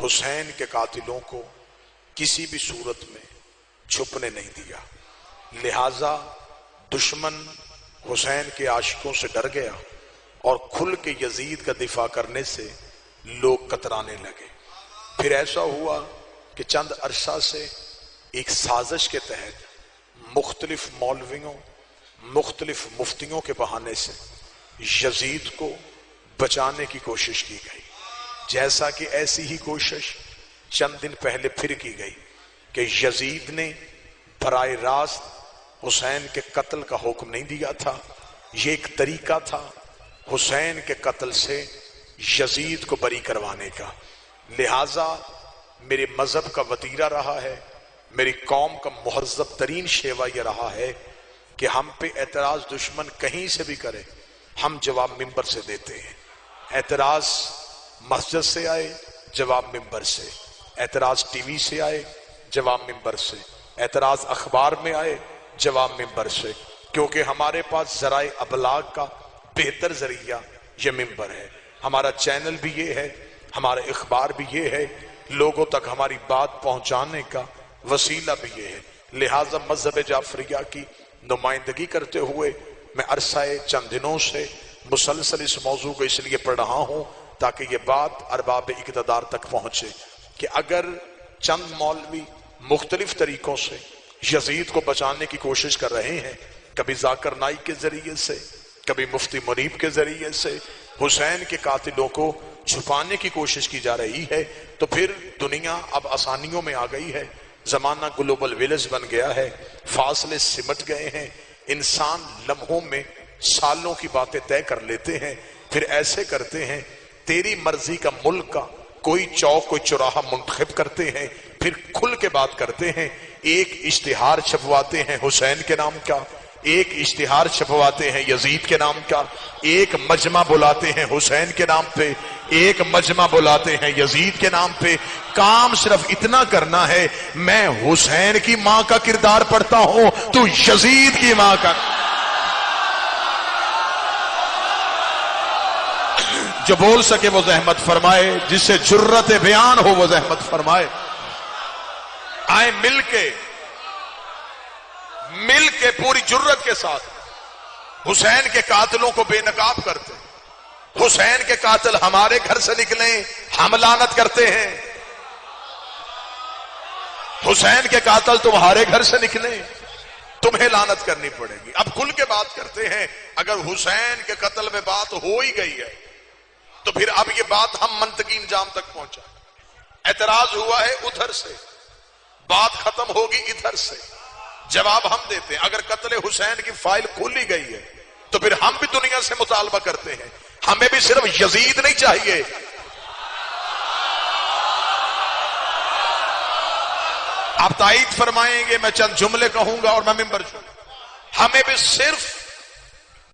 حسین کے قاتلوں کو کسی بھی صورت میں چھپنے نہیں دیا، لہذا دشمن حسین کے عاشقوں سے ڈر گیا اور کھل کے یزید کا دفاع کرنے سے لوگ کترانے لگے۔ پھر ایسا ہوا کہ چند عرصہ سے ایک سازش کے تحت مختلف مولویوں، مختلف مفتیوں کے بہانے سے یزید کو بچانے کی کوشش کی گئی، جیسا کہ ایسی ہی کوشش چند دن پہلے پھر کی گئی کہ یزید نے براہ راست حسین کے قتل کا حکم نہیں دیا تھا، یہ ایک طریقہ تھا حسین کے قتل سے یزید کو بری کروانے کا۔ لہذا میرے مذہب کا وتیرہ رہا ہے، میری قوم کا مہذب ترین شیوا یہ رہا ہے کہ ہم پہ اعتراض دشمن کہیں سے بھی کرے ہم جواب منبر سے دیتے ہیں۔ اعتراض مسجد سے آئے جواب منبر سے، اعتراض ٹی وی سے آئے جواب منبر سے، اعتراض اخبار میں آئے جواب منبر سے، کیونکہ ہمارے پاس ذرائع ابلاغ کا بہتر ذریعہ یہ منبر ہے، ہمارا چینل بھی یہ ہے، ہمارا اخبار بھی یہ ہے، لوگوں تک ہماری بات پہنچانے کا وسیلہ بھی یہ ہے۔ لہٰذا مذہب جعفریہ کی نمائندگی کرتے ہوئے میں عرصہ چند دنوں سے مسلسل اس موضوع کو اس لیے پڑھ رہا ہوں تاکہ یہ بات ارباب اقتدار تک پہنچے کہ اگر چند مولوی مختلف طریقوں سے یزید کو بچانے کی کوشش کر رہے ہیں، کبھی ذاکر نائک کے ذریعے سے، کبھی مفتی منیب کے ذریعے سے حسین کے قاتلوں کو چھپانے کی کوشش کی جا رہی ہے، تو پھر دنیا اب آسانیوں میں آ گئی ہے، زمانہ گلوبل ویلیج بن گیا ہے، فاصلے سمٹ گئے ہیں، انسان لمحوں میں سالوں کی باتیں طے کر لیتے ہیں، پھر ایسے کرتے ہیں تیری مرضی کا ملک کا کوئی چوک کوئی چوراہا منتخب کرتے ہیں، پھر کھل کے بات کرتے ہیں، ایک اشتہار چھپواتے ہیں حسین کے نام کا، ایک اشتہار چھپواتے ہیں یزید کے نام کا، ایک مجمع بلاتے ہیں حسین کے نام پہ، ایک مجمع بلاتے ہیں یزید کے نام پہ۔ کام صرف اتنا کرنا ہے میں حسین کی ماں کا کردار پڑھتا ہوں، تو یزید کی ماں کا۔ جو بول سکے وہ زحمت فرمائے، جس سے جرت بیان ہو وہ زحمت فرمائے۔ آئے مل کے پوری جرت کے ساتھ حسین کے قاتلوں کو بے نقاب کرتے ہیں۔ حسین کے قاتل ہمارے گھر سے نکلیں ہم لعنت کرتے ہیں، حسین کے قاتل تمہارے گھر سے نکلیں تمہیں لعنت کرنی پڑے گی۔ اب کھل کے بات کرتے ہیں، اگر حسین کے قتل میں بات ہو ہی گئی ہے تو پھر اب یہ بات ہم منطقی انجام تک پہنچا۔ اعتراض ہوا ہے ادھر سے، بات ختم ہوگی ادھر سے، جواب ہم دیتے ہیں۔ اگر قتل حسین کی فائل کھولی گئی ہے تو پھر ہم بھی دنیا سے مطالبہ کرتے ہیں، ہمیں بھی صرف یزید نہیں چاہیے، آپ تائید فرمائیں گے میں چند جملے کہوں گا اور میں منبر چھوڑوں، ہمیں بھی صرف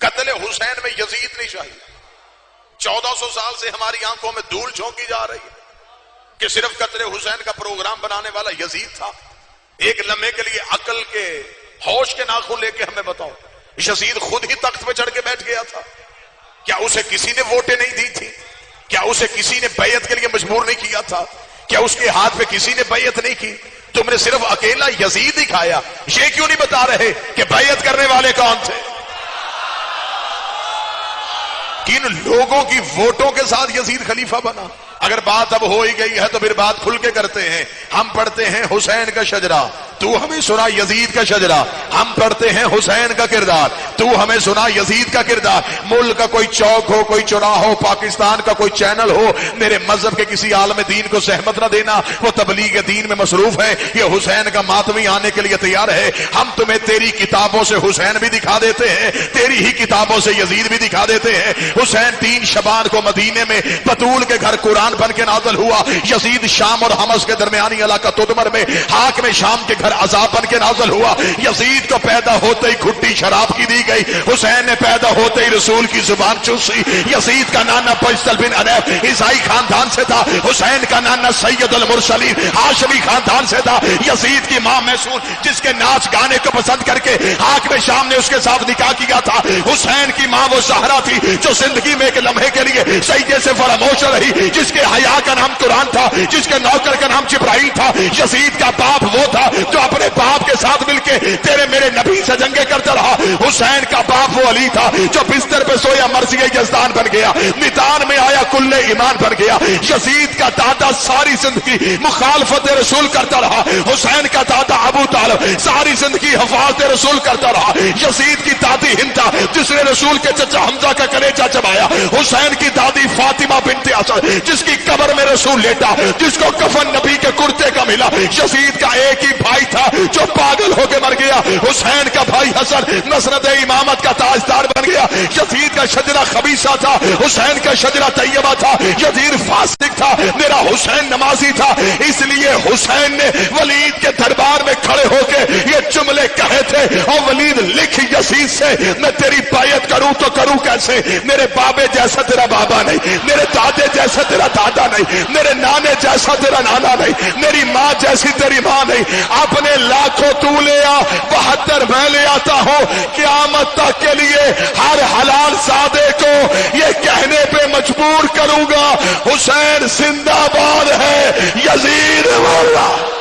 قتل حسین میں یزید نہیں چاہیے۔ 1400 سال سے ہماری آنکھوں میں دھول جھونکی جا رہی ہے کہ صرف قتل حسین کا پروگرام بنانے والا یزید تھا۔ ایک لمحے کے لیے عقل کے ہوش کے ناخن لے کے ہمیں بتاؤ، یزید خود ہی تخت پہ چڑھ کے بیٹھ گیا تھا؟ کیا اسے کسی نے ووٹیں نہیں دی تھی؟ کیا اسے کسی نے بیعت کے لیے مجبور نہیں کیا تھا؟ کیا اس کے ہاتھ پہ کسی نے بیعت نہیں کی؟ تم نے صرف اکیلا یزید ہی کھایا، یہ کیوں نہیں بتا رہے کہ بیعت کرنے والے کون تھے؟ کن لوگوں کی ووٹوں کے ساتھ یزید خلیفہ بنا؟ اگر بات اب ہو ہی گئی ہے تو پھر بات کھل کے کرتے ہیں۔ ہم پڑھتے ہیں حسین کا شجرہ، تو ہمیں سنا یزید کا شجرہ، ہم پڑھتے ہیں حسین کا کردار، تو ہمیں سنا یزید کا کردار۔ ملک کا کوئی چوک ہو، کوئی چوراہا ہو، پاکستان کا کوئی چینل ہو، میرے مذہب کے کسی عالم دین کو زحمت نہ دینا، وہ تبلیغ دین میں مصروف ہے، یہ حسین کا ماتمی آنے کے لیے تیار ہے۔ ہم تمہیں تیری کتابوں سے حسین بھی دکھا دیتے ہیں، تیری ہی کتابوں سے یزید بھی دکھا دیتے ہیں۔ حسین 3 شعبان کو مدینے میں بطول کے گھر قرآن بن کے نازل ہوا، یزید شام اور حمص کے درمیانی علاقہ تدمر میں حاکم شام کے گھر پر عذاب بن کے نازل ہوا. یزید کو پیدا ہوتے ہی گھٹی شراب کی دی گئی. حسین نے پیدا ہوتے ہی رسول کی زبان چوسی. یزید کا نانا بجتل بن عنیف عیسائی خاندان سے تھا. حسین کا نانا سید المرسلین ہاشمی خاندان سے تھا. یزید کی ماں میسون جس کے ناچ گانے کو پسند کر کے حاکم شام نے اس کے ساتھ نکاح کیا تھا. حسین کی ماں وہ زہرا تھی جو زندگی میں ایک لمحے کے لیے سجدے سے فراموش رہی, جس کے حیا کا نام قرآن تھا, جس کے نوکر کا نام جبرائیل تھا. یزید کا باپ وہ تھا جو اپنے باپ کے ساتھ مل کے تیرے میرے نبی سے جنگیں کرتا رہا. حسین کا باپ وہ علی تھا جو بستر پہ سویا مرضی یزدان بن گیا, میدان میں آیا کل ایمان بن گیا. یزید کا دادا ساری زندگی مخالفت رسول کرتا رہا. حسین کا دادا ابو طالب ساری زندگی حفاظت رسول کرتا رہا. یزید کی دادی ہندا جس نے رسول کے چچا حمزہ کا کلیجہ چبایا. حسین کی دادی فاطمہ بنت اسد جس کی قبر میں رسول لیٹا, جس کو کفن نبی کے کرتے کا ملا. یزید کا ایک ہی بھائی تھا جو پاگل ہو کے مر گیا. حسین کا بھائی حسن مسند امامت کا تاجدار بن گیا. یزید کا شجرہ خبیثہ تھا, حسین کا شجرہ طیبہ تھا. یزید فاسق تھا, میرا حسین نمازی تھا. اس لیے حسین نے ولید کے دربار میں کھڑے ہو کے یہ جملے کہے تھے, اور ولید لکھ یزید سے میں تیری بیعت کروں تو کروں کیسے؟ میرے بابے جیسا تیرا بابا نہیں, میرے دادے جیسا تیرا دادا نہیں, میرے نانے جیسا تیرا نانا نہیں, میری ماں جیسی تیری ماں نہیں. اپنے لاکھوں تو لے آ, 72 میں لے آتا ہوں. قیامت تک کے لیے ہر حلال زادے کو یہ کہنے پہ مجبور کروں گا, حسین زندہ باد ہے, یزید مر رہا.